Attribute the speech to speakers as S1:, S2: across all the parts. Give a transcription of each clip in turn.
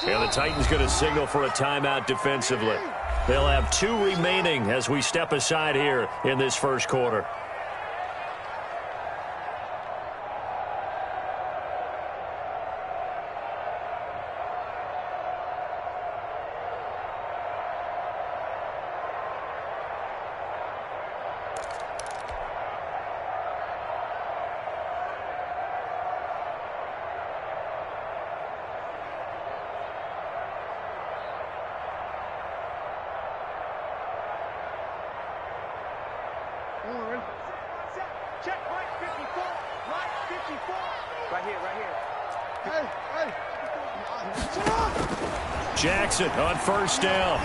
S1: And the Titans going to signal for a timeout defensively. They'll have 2 remaining as we step aside here in this first quarter.
S2: Check, Mike 54. Mike 54. Right here.
S1: Jackson on first down.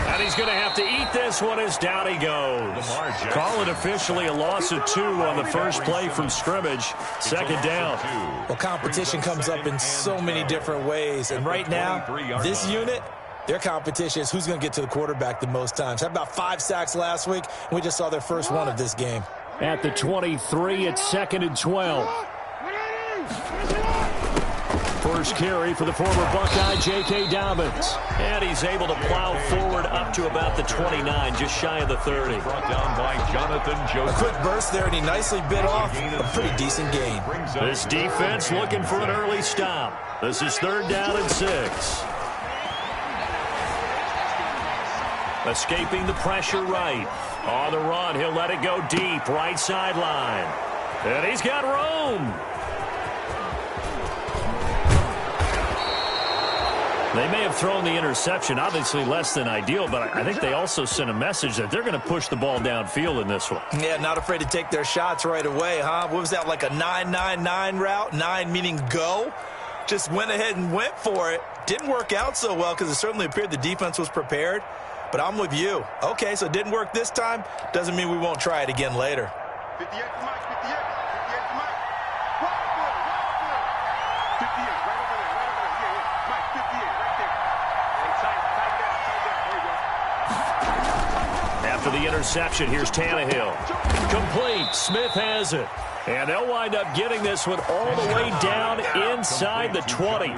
S1: And he's going to have to eat this one as down he goes. Call it officially a loss of 2 on the first play from scrimmage. Second down.
S3: Well, competition comes up in so many different ways. And right now, this unit, their competition is who's going to get to the quarterback the most times. Had about 5 sacks last week, and we just saw their first one of this game.
S1: At the 23, it's 2nd and 12. First carry for the former Buckeye, J.K. Dobbins. And he's able to plow forward up to about the 29, just shy of the 30.
S4: Brought down by Jonathan Joseph.
S3: A quick burst there, and he nicely bit off a pretty decent gain.
S1: This defense looking for an early stop. This is 3rd down and 6. Escaping the pressure right. On the run, he'll let it go deep, right sideline. And he's got room. They may have thrown the interception, obviously less than ideal, but I think they also sent a message that they're going to push the ball downfield in this one.
S3: Yeah, not afraid to take their shots right away, huh? What was that, like a 9-9-9 route? 9 meaning go? Just went ahead and went for it. Didn't work out so well because it certainly appeared the defense was prepared. But I'm with you. Okay, so it didn't work this time. Doesn't mean we won't try it again later.
S2: 58 to Mike, 58 to Mike. Right there, 58, right over there, Yeah, Mike, 58, right there. Hey, tight there you go.
S1: After the interception, here's Tannehill. Complete. Smith has it. And they'll wind up getting this one all the way down inside the 20.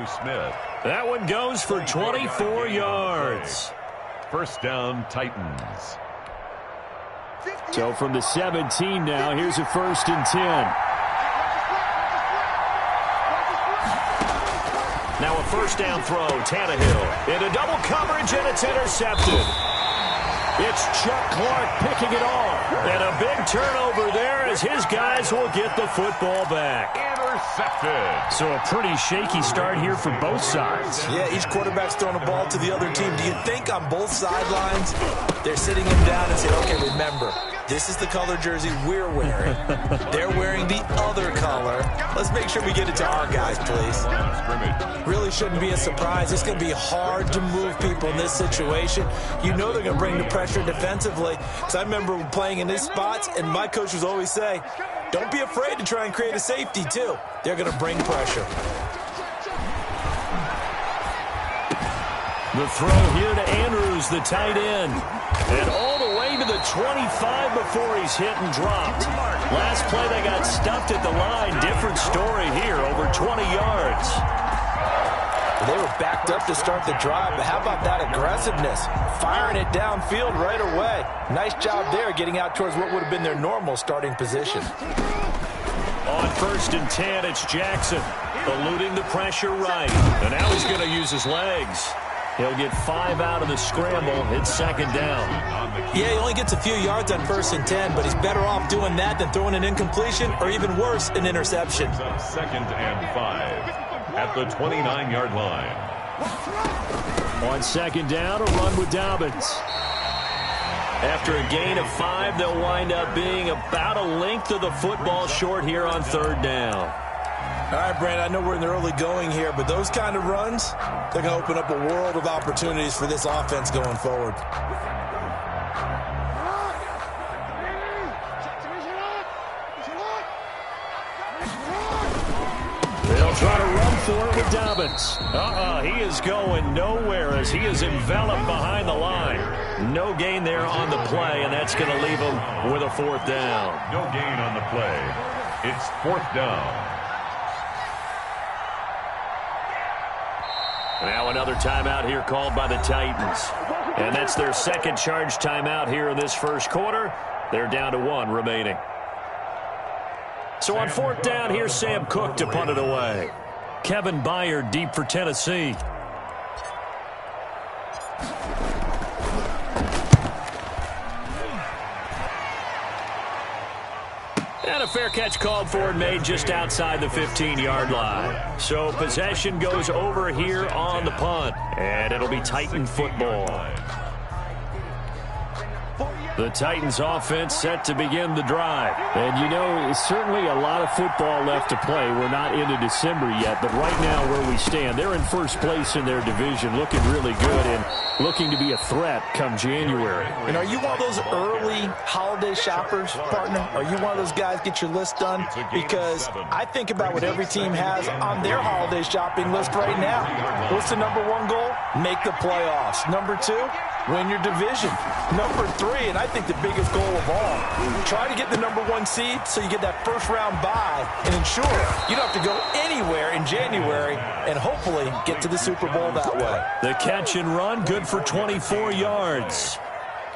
S1: That one goes for 24 yards.
S4: First down, Titans.
S1: So from the 17 now, here's a 1st and 10. Now a first down throw, Tannehill. Into double coverage, and it's intercepted. It's Chuck Clark picking it off. And a big turnover there as his guys will get the football back.
S4: Intercepted.
S1: So a pretty shaky start here for both sides.
S3: Yeah, each quarterback's throwing a ball to the other team. Do you think on both sidelines they're sitting him down and saying, okay, remember, this is the color jersey we're wearing. They're wearing the other color. Let's make sure we get it to our guys, please. Really shouldn't be a surprise. It's going to be hard to move people in this situation. You know they're going to bring the pressure defensively. Because I remember playing in these spots, and my coaches always say, don't be afraid to try and create a safety, too. They're going to bring pressure.
S1: The throw here to Andrews, the tight end. And all the way to the 25 before he's hit and dropped. Last play, they got stuffed at the line. Different story here, over 20 yards.
S3: They were backed up to start the drive, but how about that aggressiveness? Firing it downfield right away. Nice job there getting out towards what would have been their normal starting position.
S1: On 1st and 10, it's Jackson, eluding the pressure right. And now he's going to use his legs. He'll get 5 out of the scramble. It's 2nd down.
S3: Yeah, he only gets a few yards on 1st and 10, but he's better off doing that than throwing an incompletion or even worse, an interception.
S4: 2nd and 5 at the 29-yard line.
S1: On 2nd down, a run with Dobbins. After a gain of 5, they'll wind up being about a length of the football short here on 3rd down.
S3: All right, Brandon, I know we're in the early going here, but those kind of runs, they're going to open up a world of opportunities for this offense going forward.
S1: They'll try to run for it with Dobbins. He is going nowhere as he is enveloped behind the line. No gain there on the play, and that's going to leave him with a 4th down.
S4: No gain on the play. It's 4th down.
S1: Now another timeout here called by the Titans. And that's their second charge timeout here in this first quarter. They're down to 1 remaining. So on 4th down, here's Sam Cook to punt it away. Kevin Byard deep for Tennessee. And a fair catch called for and made just outside the 15-yard line. So possession goes over here on the punt. And it'll be Titan football. The Titans offense set to begin the drive.
S5: And, you know, certainly a lot of football left to play. We're not into December yet, but right now where we stand, they're in first place in their division, looking really good and looking to be a threat come January.
S3: And are you one of those early holiday shoppers, partner? Are you one of those guys get your list done? Because I think about what every team has on their holiday shopping list right now. What's the number 1 goal? Make the playoffs. Number 2? Win your division. Number 3, and I think the biggest goal of all, try to get the number 1 seed so you get that first-round bye and ensure you don't have to go anywhere in January and hopefully get to the Super Bowl that way.
S1: The catch and run, good for 24 yards.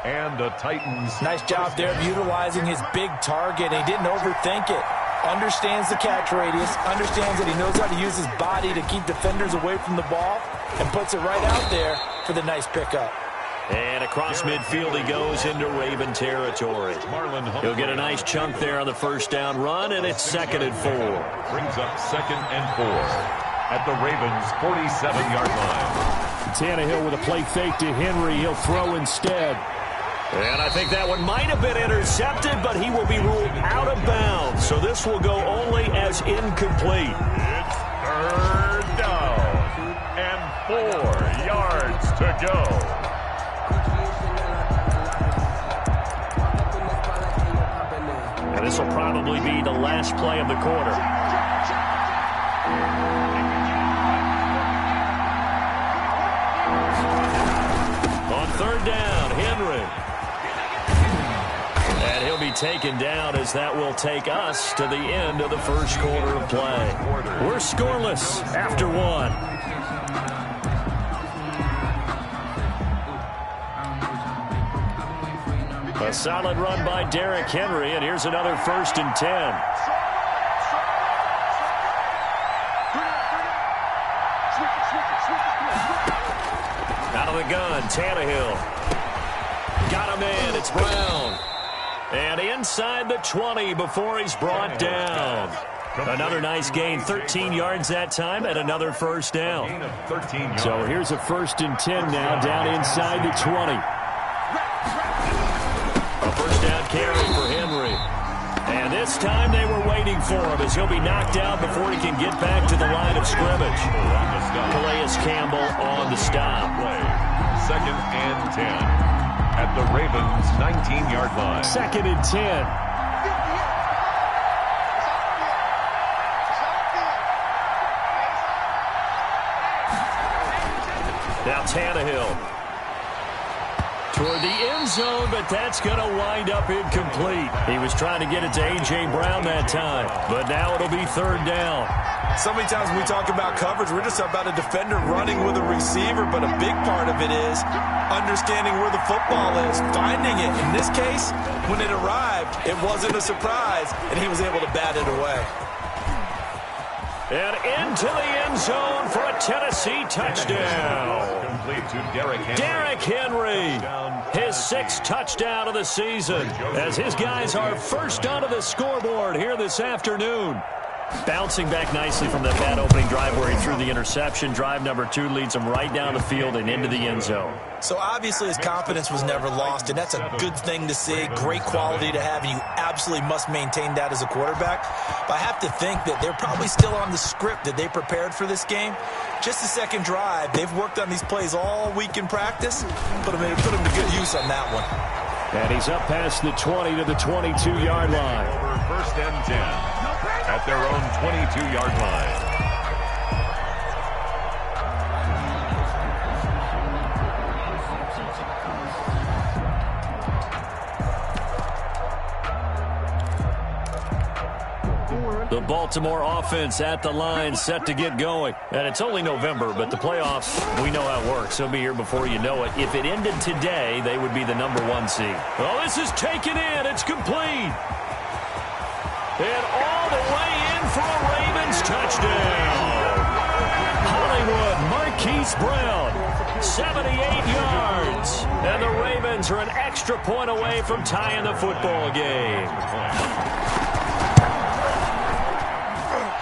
S4: And the Titans.
S3: Nice job there of utilizing his big target. He didn't overthink it. Understands the catch radius, understands that he knows how to use his body to keep defenders away from the ball, and puts it right out there for the nice pickup.
S1: And across midfield he goes into Raven territory. He'll get a nice chunk there on the first down run, and it's 2nd and 4.
S4: Brings up 2nd and 4 at the Ravens' 47-yard line.
S5: Tannehill with a play fake to Henry. He'll throw instead.
S1: And I think that one might have been intercepted, but he will be ruled out of bounds. So this will go only as incomplete.
S4: It's 3rd down and 4 yards to go.
S1: And this will probably be the last play of the quarter. On 3rd down, Henry. And he'll be taken down as that will take us to the end of the first quarter of play. We're scoreless after 1. A solid run by Derrick Henry, and here's another 1st and 10. Out of the gun, Tannehill. Got him in, it's Brown. And inside the 20 before he's brought down. Another nice gain, 13 yards that time, and another 1st down.
S5: So here's a 1st and 10 now, down inside the 20.
S1: A first down carry for Henry. And this time they were waiting for him as he'll be knocked out before he can get back to the line of scrimmage. Calais Campbell on the stop.
S4: 2nd and 10 at the Ravens' 19-yard line.
S5: 2nd and 10.
S1: Now Tannehill toward the end zone, but that's going to wind up incomplete. He was trying to get it to A.J. Brown that time, but now it'll be 3rd down.
S3: So many times when we talk about coverage, we're just about a defender running with a receiver, but a big part of it is understanding where the football is, finding it. In this case, when it arrived, it wasn't a surprise, and he was able to bat it away.
S1: And into the end zone for a Tennessee touchdown.
S4: Complete to Derrick Henry.
S1: Derrick Henry, his 6th touchdown of the season, as his guys are first onto the scoreboard here this afternoon. Bouncing back nicely from that bad opening drive where he threw the interception. Drive number 2 leads him right down the field and into the end zone.
S3: So obviously his confidence was never lost, and that's a good thing to see, great quality to have, and you absolutely must maintain that as a quarterback. But I have to think that they're probably still on the script that they prepared for this game. Just the second drive, they've worked on these plays all week in practice. Put them to good use on that one.
S5: And he's up past the 20 to the 22-yard line.
S4: Over 1st and 10 at their own 22-yard line.
S1: The
S5: Baltimore offense at the line, set to get going. And it's only November, but the playoffs, we know how it works. They'll be here before you know it. If it ended today, they would be the #1 seed. Oh, this is taken in. It's complete. And all the way in for a Ravens touchdown. Hollywood Marquise Brown, 78 yards. And the Ravens are an extra point away from tying the football game.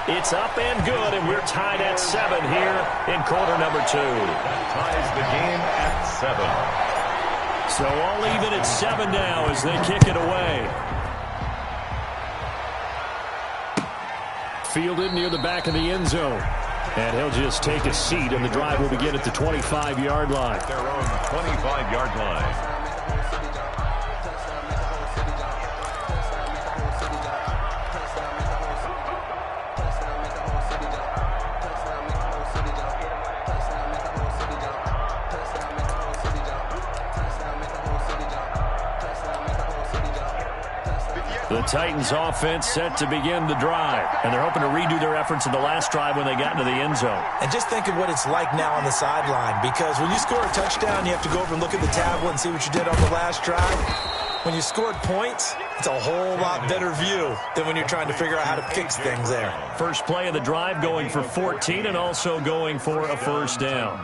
S5: It's up and good, and we're tied at 7 here in quarter number 2.
S4: That ties the game at 7.
S5: So all even at 7 now as they kick it away. Fielded near the back of the end zone. And he'll just take a seat, and the drive will begin at the 25-yard line.
S4: Their own 25-yard line.
S5: The Titans offense set to begin the drive, and they're hoping to redo their efforts in the last drive when they got into the end zone.
S3: And just think of what it's like now on the sideline, because when you score a touchdown, you have to go over and look at the tablet and see what you did on the last drive. When you scored points, it's a whole lot better view than when you're trying to figure out how to fix things there.
S5: First play of the drive going for 14 and also going for a first down.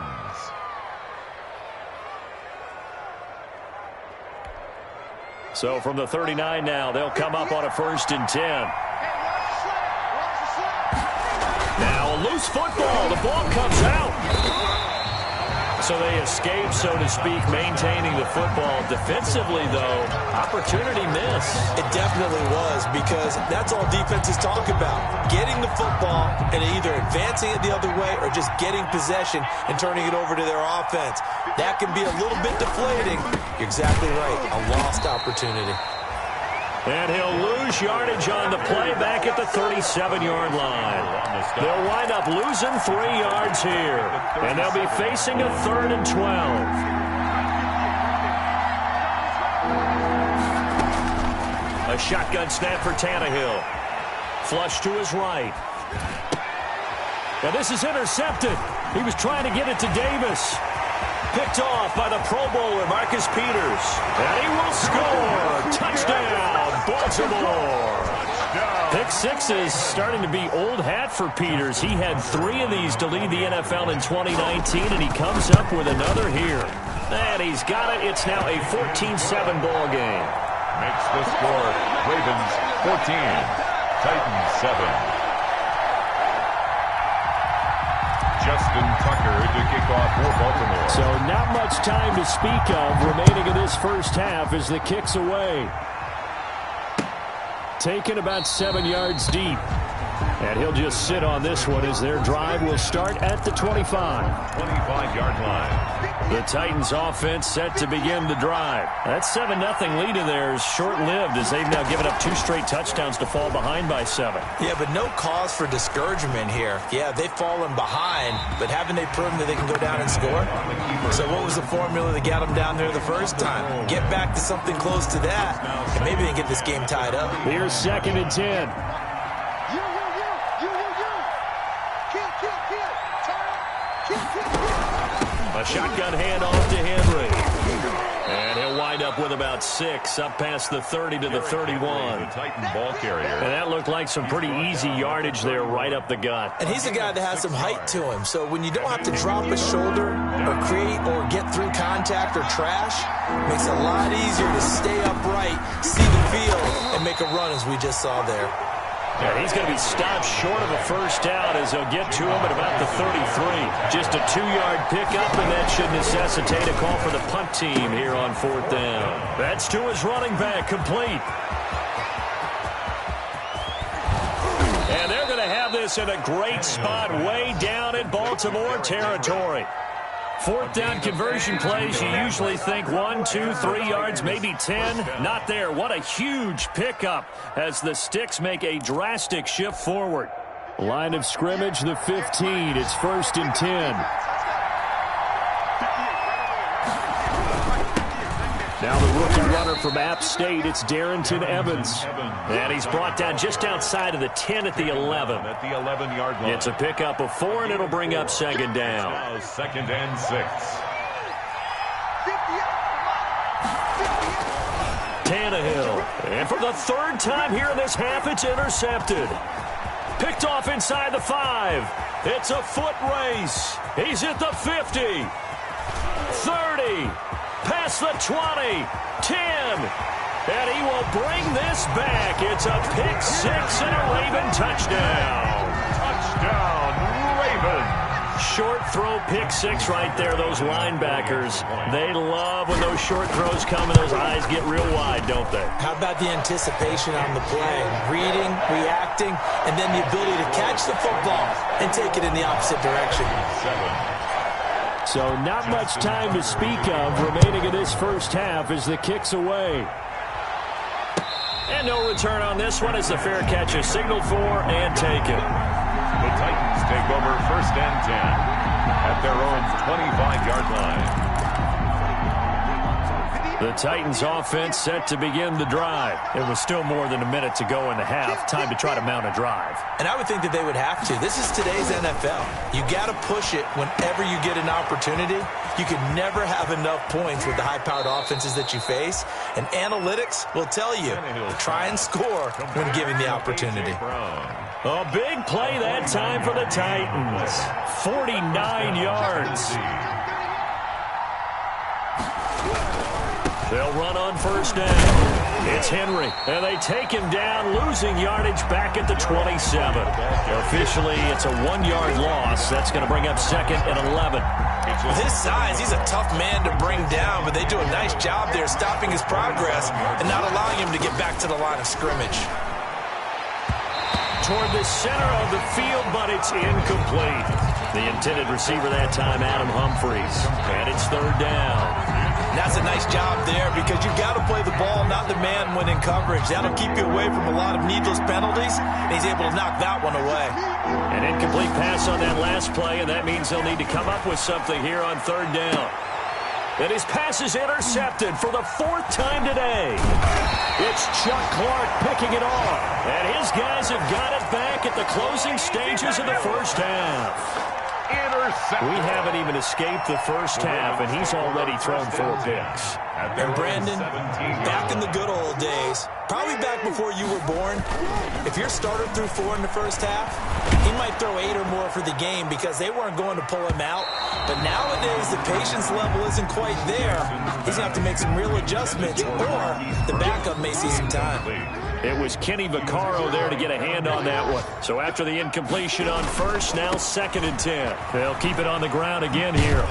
S5: So from the 39 now, they'll come up on a 1st and 10. Now a loose football. The ball comes out. So they escape, so to speak, maintaining the football. Defensively, though, opportunity miss.
S3: It definitely was, because that's all defenses talk about. Getting the football and either advancing it the other way or just getting possession and turning it over to their offense. That can be a little bit deflating. You're exactly right. A lost opportunity.
S5: And he'll lose yardage on the play back at the 37-yard line. They'll wind up losing 3 yards here. And they'll be facing a 3rd and 12. A shotgun snap for Tannehill. Flush to his right. Now this is intercepted. He was trying to get it to Davis. Picked off by the Pro Bowler, Marcus Peters. And he will score. Touchdown, Baltimore. Pick 6 is starting to be old hat for Peters. He had 3 of these to lead the NFL in 2019, and he comes up with another here. And he's got it. It's now a 14-7 ball game.
S4: Makes the score Ravens 14, Titans 7. Justin Tucker to kick off for Baltimore.
S5: So not much time to speak of remaining in this first half as the kick's away. Taken about 7 yards deep. And he'll just sit on this one as their drive will start at the 25.
S4: 25-yard line.
S5: The Titans offense set to begin the drive. That 7-0 lead in there is short-lived as they've now given up 2 straight touchdowns to fall behind by 7.
S3: Yeah, but no cause for discouragement here. Yeah, they've fallen behind, but haven't they proven that they can go down and score? So what was the formula that got them down there the first time? Get back to something close to that, and maybe they get this game tied up.
S5: Here's 2nd and 10. A shotgun handoff to Henry. And he'll wind up with about 6 up past the 30 to the 31.
S4: The Titan ball carrier.
S5: And that looked like some pretty easy yardage there right up the gut.
S3: And he's a guy that has some height to him. So when you don't have to drop a shoulder or create or get through contact or trash, it makes it a lot easier to stay upright, see the field, and make a run as we just saw there.
S5: And he's going to be stopped short of a first down as they'll get to him at about the 33. Just a 2-yard pickup, and that should necessitate a call for the punt team here on 4th down. That's to his running back, complete. And they're going to have this in a great spot way down in Baltimore territory. 4th down conversion plays, you usually think 1, 2, 3 yards, maybe 10. Not there. What a huge pickup as the Sticks make a drastic shift forward. Line of scrimmage, the 15. It's 1st and 10. Now the rookie runner from App State, it's Darrington Evans. And he's brought down just outside of the 10 at the 11.
S4: At the 11-yard line.
S5: It's a pickup of 4, and it'll bring up second down.
S4: Now 2nd and 6.
S5: Tannehill. And for the 3rd time here in this half, it's intercepted. Picked off inside the 5. It's a foot race. He's at the 50. 30. Past the 20. 10. And he will bring this back. It's a pick 6 and a Raven touchdown.
S4: Touchdown, Ravens.
S5: Short throw pick 6 right there, those linebackers. They love when those short throws come and those eyes get real wide, don't they?
S3: How about the anticipation on the play? Reading, reacting, and then the ability to catch the football and take it in the opposite direction.
S4: 7.
S5: So not much time to speak of remaining in this first half as the kick's away. And no return on this one as the fair catch is signaled for and taken.
S4: The Titans take over 1st and 10 at their own 25-yard line.
S5: The Titans offense set to begin the drive. It was still more than a minute to go in the half. Time to try to mount a drive.
S3: And I would think that they would have to. This is today's NFL. You got to push it whenever you get an opportunity. You can never have enough points with the high-powered offenses that you face. And analytics will tell you, try and score when given the opportunity.
S5: A big play that time for the Titans. 49 yards. They'll run on 1st down. It's Henry, and they take him down, losing yardage back at the 27. Officially, it's a 1-yard loss. That's going to bring up 2nd and 11.
S3: With his size, he's a tough man to bring down, but they do a nice job there stopping his progress and not allowing him to get back to the line of scrimmage.
S5: Toward the center of the field, but it's incomplete. The intended receiver that time, Adam Humphries. And it's 3rd down.
S3: And that's a nice job there because you've got to play the ball, not the man when in coverage. That'll keep you away from a lot of needless penalties, and he's able to knock that one away.
S5: An incomplete pass on that last play, and that means they'll need to come up with something here on 3rd down. And his pass is intercepted for the 4th time today. It's Chuck Clark picking it off. And his guys have got it back at the closing stages of the first half. We haven't even escaped the first half, and he's already thrown 4 picks.
S3: And Brandon, back in the good old days, probably back before you were born, if your starter threw 4 in the first half, he might throw 8 or more for the game because they weren't going to pull him out. But nowadays, the patience level isn't quite there. He's going to have to make some real adjustments, or the backup may see some time.
S5: It was Kenny Vaccaro there to get a hand on that one. So after the incompletion on 1st, now 2nd and 10. They'll keep it on the ground again here.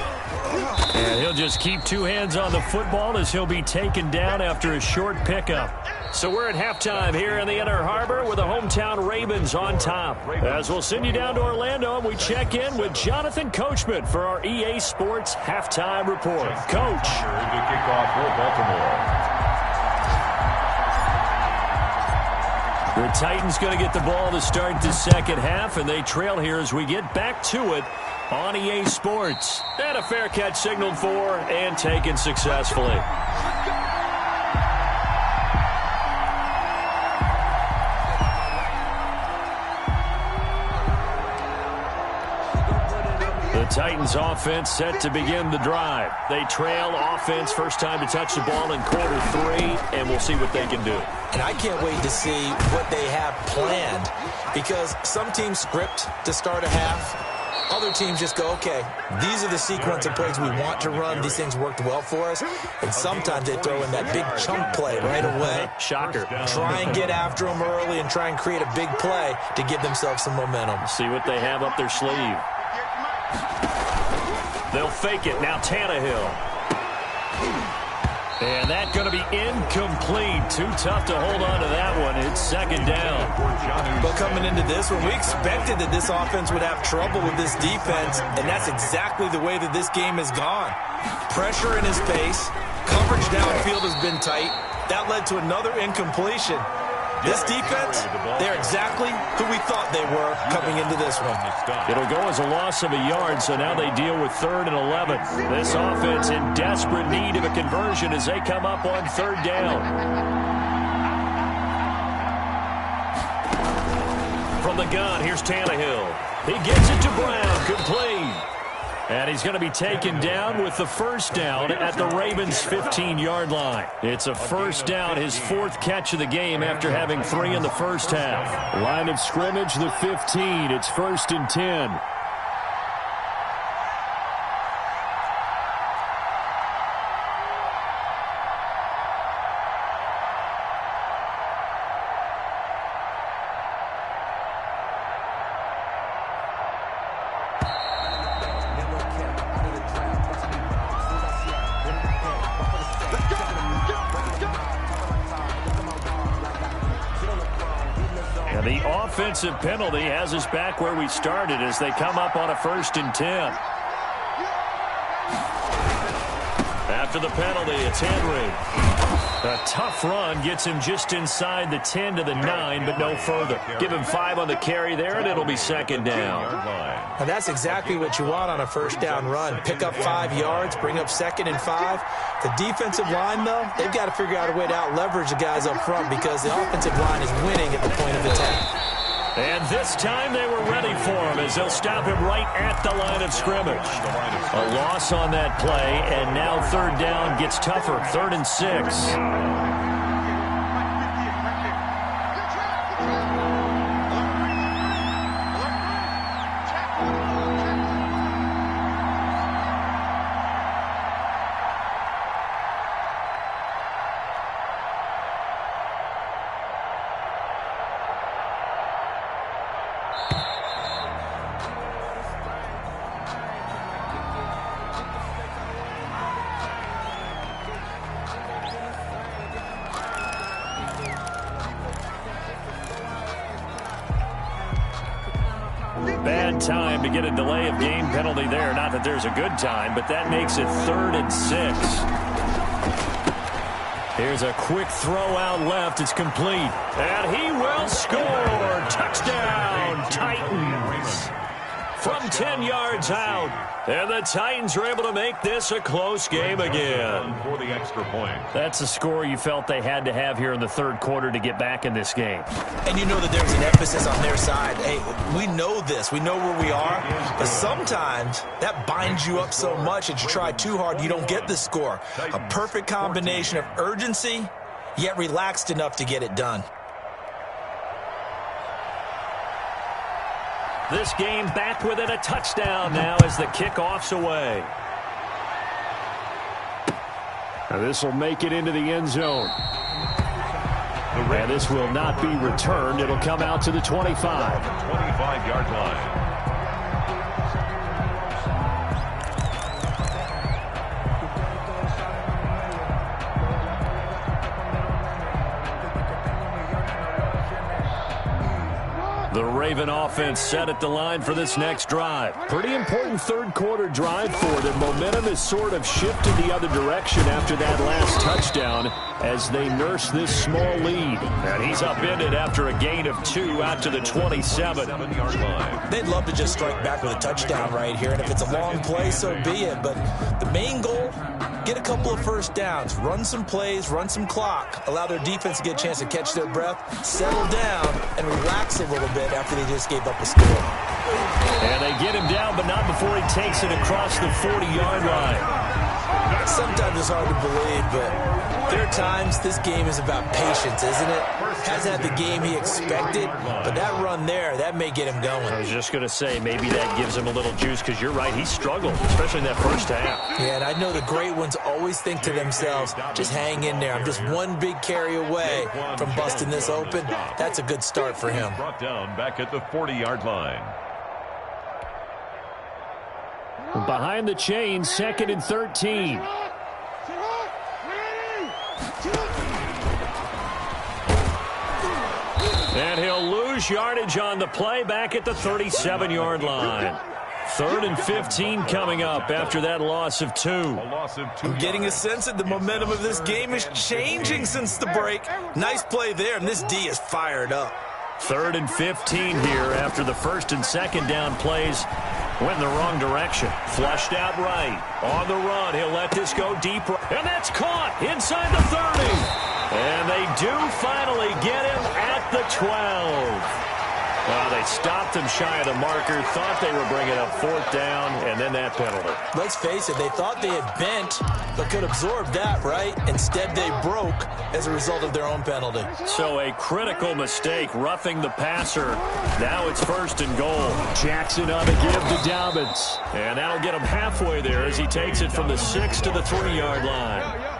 S5: And he'll just keep 2 hands on the football as he'll be taken down after a short pickup. So we're at halftime here in the Inner Harbor with the hometown Ravens on top. As we'll send you down to Orlando, and we check in with Jonathan Coachman for our EA Sports Halftime Report. Coach.
S4: To kick off for Baltimore.
S5: The Titans going to get the ball to start the second half, and they trail here as we get back to it on EA Sports. And a fair catch signaled for and taken successfully. The Titans offense set to begin the drive. They trail offense, first time to touch the ball in quarter 3, and we'll see what they can do.
S3: And I can't wait to see what they have planned because some teams script to start a half. Other teams just go, okay, these are the sequence of plays we want to run. These things worked well for us. And sometimes they throw in that big chunk play right away.
S5: Shocker.
S3: Try and get after them early and try and create a big play to give themselves some momentum.
S5: See what they have up their sleeve. They'll fake it. Now Tannehill. And that's going to be incomplete. Too tough to hold on to that one. It's 2nd down.
S3: But coming into this one, we expected that this offense would have trouble with this defense, and that's exactly the way that this game has gone. Pressure in his pace. Coverage downfield has been tight. That led to another incompletion. This defense, they're exactly who we thought they were coming into this one.
S5: It'll go as a loss of a yard, so now they deal with 3rd and 11. This offense in desperate need of a conversion as they come up on 3rd down. From the gun, here's Tannehill. He gets it to Brown, complete. And he's going to be taken down with the 1st down at the Ravens' 15-yard line. It's a 1st down, his 4th catch of the game after having 3 in the first half. Line of scrimmage, the 15. It's 1st and 10. The offensive penalty has us back where we started as they come up on a 1st and 10. After the penalty, it's Henry. A tough run gets him just inside the 10 to the 9, but no further. Give him 5 on the carry there, and it'll be 2nd down.
S3: And that's exactly what you want on a 1st down run. Pick up 5 yards, bring up 2nd and 5. The defensive line, though, they've got to figure out a way to out-leverage the guys up front because the offensive line is winning at the point of attack.
S5: And this time they were ready for him as they'll stop him right at the line of scrimmage. A loss on that play, and now 3rd down gets tougher, 3rd and 6. Bad time to get a delay of game penalty there. Not that there's a good time, but that makes it 3rd and 6. Here's a quick throw out left. It's complete. And he will score. Touchdown, Titans. From 10 yards out. And the Titans are able to make this a close game again.
S4: For the extra point.
S5: That's a score you felt they had to have here in the 3rd quarter to get back in this game.
S3: And you know that there's an emphasis on their side. Hey, we know this. We know where we are. But sometimes that binds you up so much that you try too hard, you don't get the score. A perfect combination of urgency, yet relaxed enough to get it done.
S5: This game back within a touchdown now as the kickoff's away. Now this will make it into the end zone. And this will not be returned. It'll come out to the 25.
S4: 25-yard line.
S5: The Raven offense set at the line for this next drive. Pretty important 3rd quarter drive for them. Momentum has sort of shifted the other direction after that last touchdown as they nurse this small lead. And he's upended after a gain of 2 out to the 27-yard line.
S3: They'd love to just strike back with a touchdown right here. And if it's a long play, so be it. But the main goal, get a couple of 1st downs, run some plays, run some clock, allow their defense to get a chance to catch their breath, settle down, and relax a little bit after they just gave up a score.
S5: And they get him down, but not before he takes it across the 40-yard line.
S3: Sometimes it's hard to believe, but there are times this game is about patience, isn't it? Hasn't had the game he expected, but that run there, that may get him going.
S5: I was just going to say, maybe that gives him a little juice because you're right, he struggled, especially in that first half.
S3: Yeah, and I know the great ones always think to themselves, just hang in there. I'm just one big carry away from busting this open. That's a good start for him.
S4: Brought down back at the 40-yard line.
S5: Behind the chain, 2nd and 13. And he'll lose yardage on the play back at the 37-yard line.
S1: 3rd and 15 coming up after that loss of 2.
S3: I'm getting a sense that the momentum of this game is changing since the break. Nice play there, and this D is fired up.
S1: 3rd and 15 here after the 1st and 2nd down plays went in the wrong direction. Flushed out right. On the run, he'll let this go deep. And that's caught inside the 30. And they do finally get him at the 12. Well, they stopped him shy of the marker, thought they were bringing up 4th down, and then that penalty.
S3: Let's face it, they thought they had bent, but could absorb that, right? Instead, they broke as a result of their own penalty.
S1: So a critical mistake, roughing the passer. Now it's 1st and goal.
S5: Jackson on the give to Dobbins.
S1: And that'll get him halfway there as he takes it from the 6 to the 3-yard line.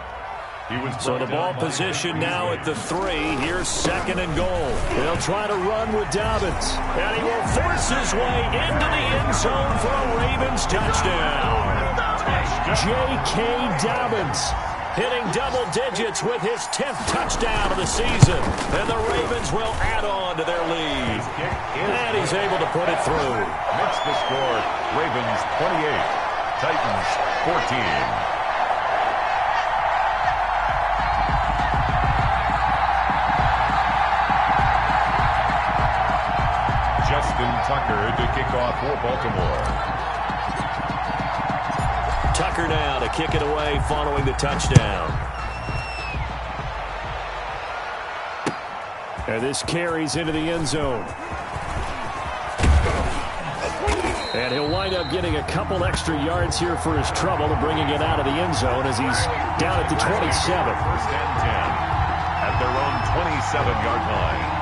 S1: So the ball position now at the 3. Here's 2nd and goal.
S5: They'll try to run with Dobbins.
S1: And he will force his way into the end zone for a Ravens touchdown.
S5: J.K. Dobbins
S1: hitting double digits with his 10th touchdown of the season. And the Ravens will add on to their lead. And he's able to put it through.
S4: Makes the score Ravens 28, Titans 14. Tucker to kick off for Baltimore.
S1: Tucker now to kick it away following the touchdown.
S5: And this carries into the end zone. And he'll wind up getting a couple extra yards here for his trouble and bringing it out of the end zone as he's down at the 27.
S4: 1st and 10 at their own 27-yard line.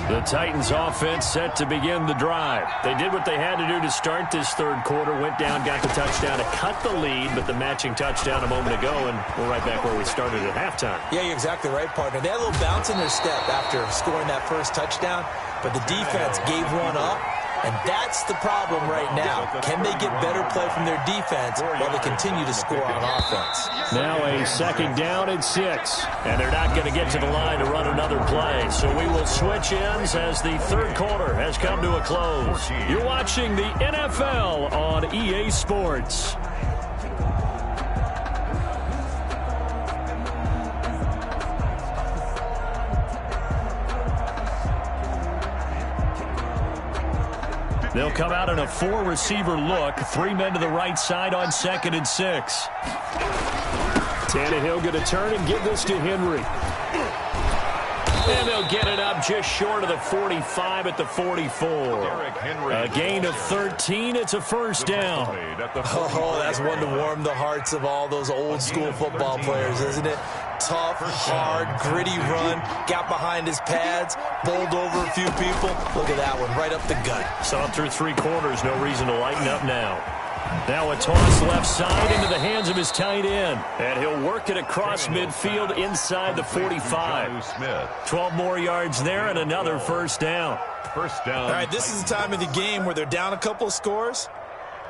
S1: The Titans offense set to begin the drive. They did what they had to do to start this 3rd quarter, went down, got the touchdown to cut the lead, but the matching touchdown a moment ago, and we're right back where we started at halftime.
S3: Yeah, you're exactly right, partner. They had a little bounce in their step after scoring that first touchdown, but the defense gave one up, and that's the problem right now. Can they get better play from their defense while they continue to score on offense?
S5: Now a 2nd down and 6.
S1: And they're not going to get to the line to run another play. So we will switch ends as the 3rd quarter has come to a close. You're watching the NFL on EA Sports. They'll come out in a 4-receiver look. 3 men to the right side on 2nd and 6.
S5: Tannehill going to turn and give this to Henry.
S1: And they'll get it up just short of the 45 at the 44. A gain of 13. It's a 1st down.
S3: Oh, that's one to warm the hearts of all those old-school football players, isn't it? Tough, hard, gritty run. Got behind his pads, bowled over a few people. Look at that one, right up the gut.
S1: Saw him through 3 quarters. No reason to lighten up now. Now a toss left side into the hands of his tight end. And he'll work it across midfield inside the 45. 12 more yards there and another 1st down.
S4: 1st down.
S3: All right, this is the time of the game where they're down a couple of scores,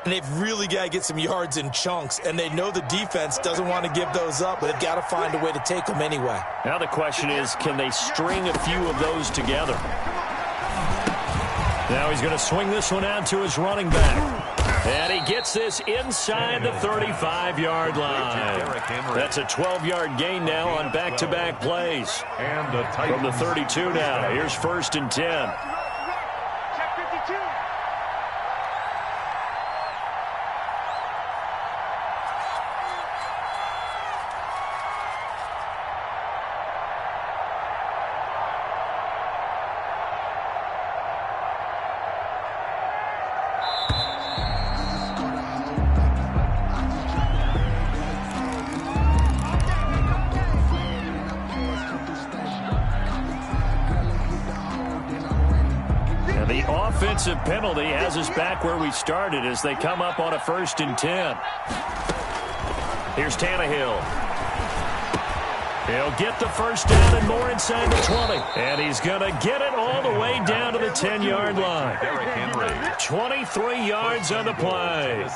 S3: and they've really got to get some yards in chunks, and they know the defense doesn't want to give those up, but they've got to find a way to take them anyway.
S1: Now the question is, can they string a few of those together? Now he's going to swing this one out to his running back. And he gets this inside the 35-yard line. That's a 12-yard gain now on back-to-back plays. From the 32 now, here's 1st and 10. Offensive penalty has us back where we started as they come up on a 1st and 10. Here's Tannehill. He'll get the 1st down and more inside the 20. And he's going to get it all the way down to the 10-yard line. 23 yards on the play.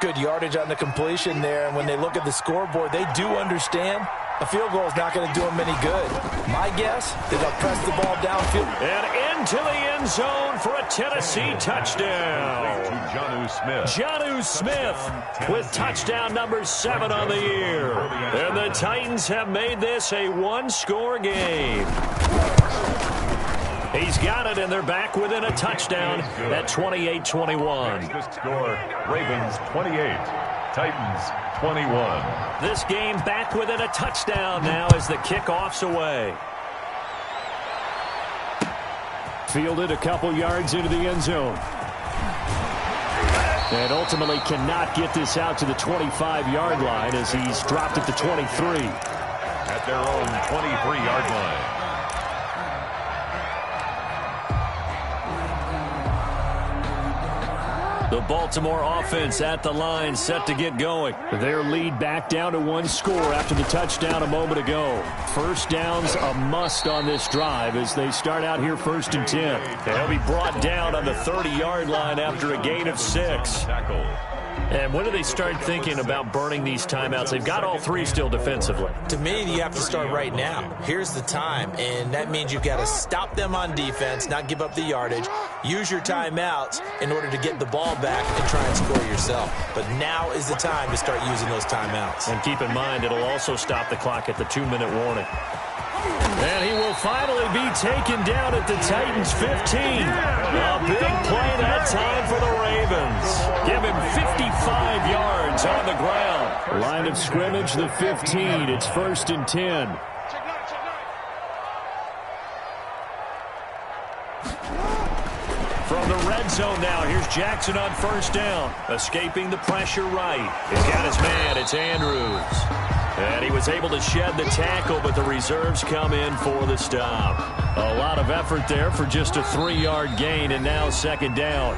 S3: Good yardage on the completion there. And when they look at the scoreboard, they do understand A field goal is not going to do them any good. My guess, they're going to press the ball downfield.
S1: And into the end zone for a Tennessee touchdown. Jonnu Smith with touchdown number 7 on the year. And the Titans have made this a one-score game. He's got it, and they're back within a touchdown at 28-21.
S4: The score, Ravens 28, Titans 21.
S1: This game back within a touchdown now as the kickoff's away.
S5: Fielded a couple yards into the end zone. And ultimately cannot get this out to the 25-yard line as he's dropped at the 23.
S4: At their own 23-yard line.
S1: The Baltimore offense at the line, set to get going.
S5: Their lead back down to 1 score after the touchdown a moment ago. First down's a must on this drive as they start out here 1st and 10.
S1: They'll be brought down on the 30-yard line after a gain of 6. And when do they start thinking about burning these timeouts? They've got all 3 still defensively.
S3: To me, you have to start right now. Here's the time, and that means you've got to stop them on defense, not give up the yardage, use your timeouts in order to get the ball back and try and score yourself. But now is the time to start using those timeouts.
S1: And keep in mind, it'll also stop the clock at the 2-minute warning. And he will finally be taken down at the Titans' 15. A big play that time for the Ravens. Give him 55 yards on the ground.
S5: Line of scrimmage, the 15. It's 1st and 10.
S1: From the red zone now, here's Jackson on 1st down. Escaping the pressure right. He's got his man, it's Andrews. And he was able to shed the tackle, but the reserves come in for the stop. A lot of effort there for just a 3-yard gain, and now 2nd down.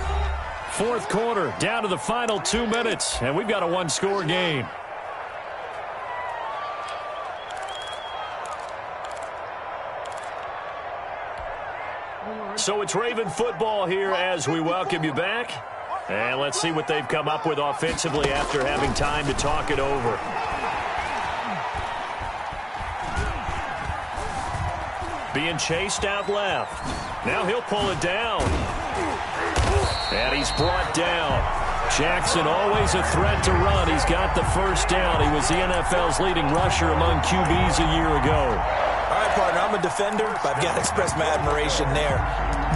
S1: 4th quarter, down to the final 2 minutes, and we've got a 1-score game. So it's Raven football here as we welcome you back. And let's see what they've come up with offensively after having time to talk it over. Being chased out left. Now he'll pull it down. And he's brought down. Jackson always a threat to run. He's got the 1st down. He was the NFL's leading rusher among QBs a year ago.
S3: All right, partner, I'm a defender, but I've got to express my admiration there.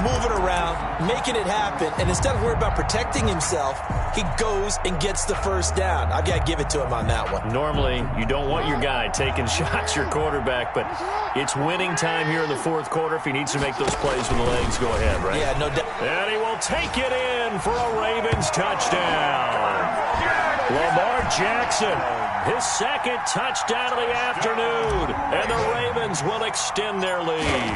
S3: Moving around, making it happen, and instead of worrying about protecting himself, he goes and gets the 1st down. I've got to give it to him on that one.
S1: Normally, you don't want your guy taking shots, your quarterback, but it's winning time here in the 4th quarter. If he needs to make those plays with the legs, go ahead, right?
S3: Yeah, no doubt.
S1: And he will take it in for a Ravens touchdown. Lamar Jackson, his 2nd touchdown of the afternoon, and the Ravens will extend their lead.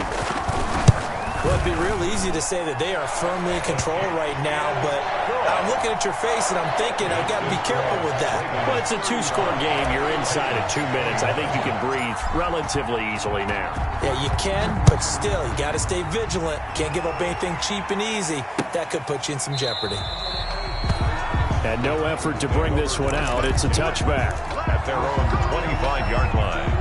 S3: Well, it'd be real easy to say that they are firmly in control right now, but I'm looking at your face and I'm thinking I've got to be careful with that.
S1: Well, it's a 2-score game. You're inside of 2 minutes. I think you can breathe relatively easily now.
S3: Yeah, you can, but still, you got to stay vigilant. Can't give up anything cheap and easy. That could put you in some jeopardy.
S5: And no effort to bring this one out. It's a touchback.
S4: At their own 25-yard line.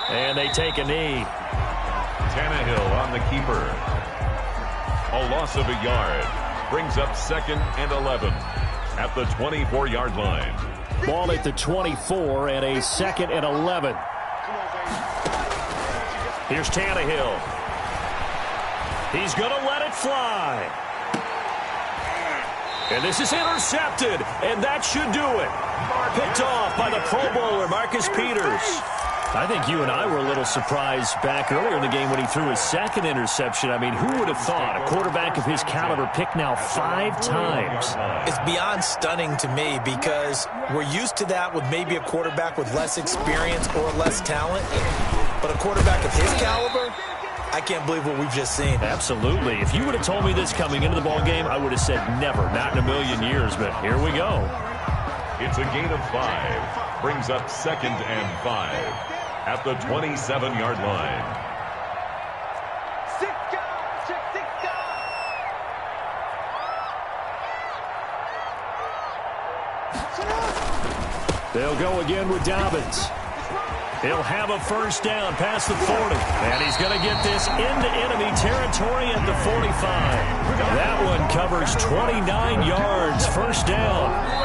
S1: And they take a knee.
S4: Tannehill on the keeper. A loss of a yard. Brings up 2nd and 11 at the 24-yard line.
S5: Ball at the 24 and a 2nd and 11.
S1: Here's Tannehill. He's going to let it fly. And this is intercepted, and that should do it. Picked off by the Pro Bowler, Marcus Peters. I think you and I were a little surprised back earlier in the game when he threw his 2nd interception. I mean, who would have thought a quarterback of his caliber picked now 5 times?
S3: It's beyond stunning to me because we're used to that with maybe a quarterback with less experience or less talent. But a quarterback of his caliber, I can't believe what we've just seen.
S1: Absolutely. If you would have told me this coming into the ball game, I would have said never, not in a million years. But here we go.
S4: It's a gain of 5. Brings up 2nd and 5 at the 27-yard line.
S1: They'll go again with Dobbins. He'll have a first down past the 40. And he's going to get this into enemy territory at the 45. That one covers 29 yards. First down.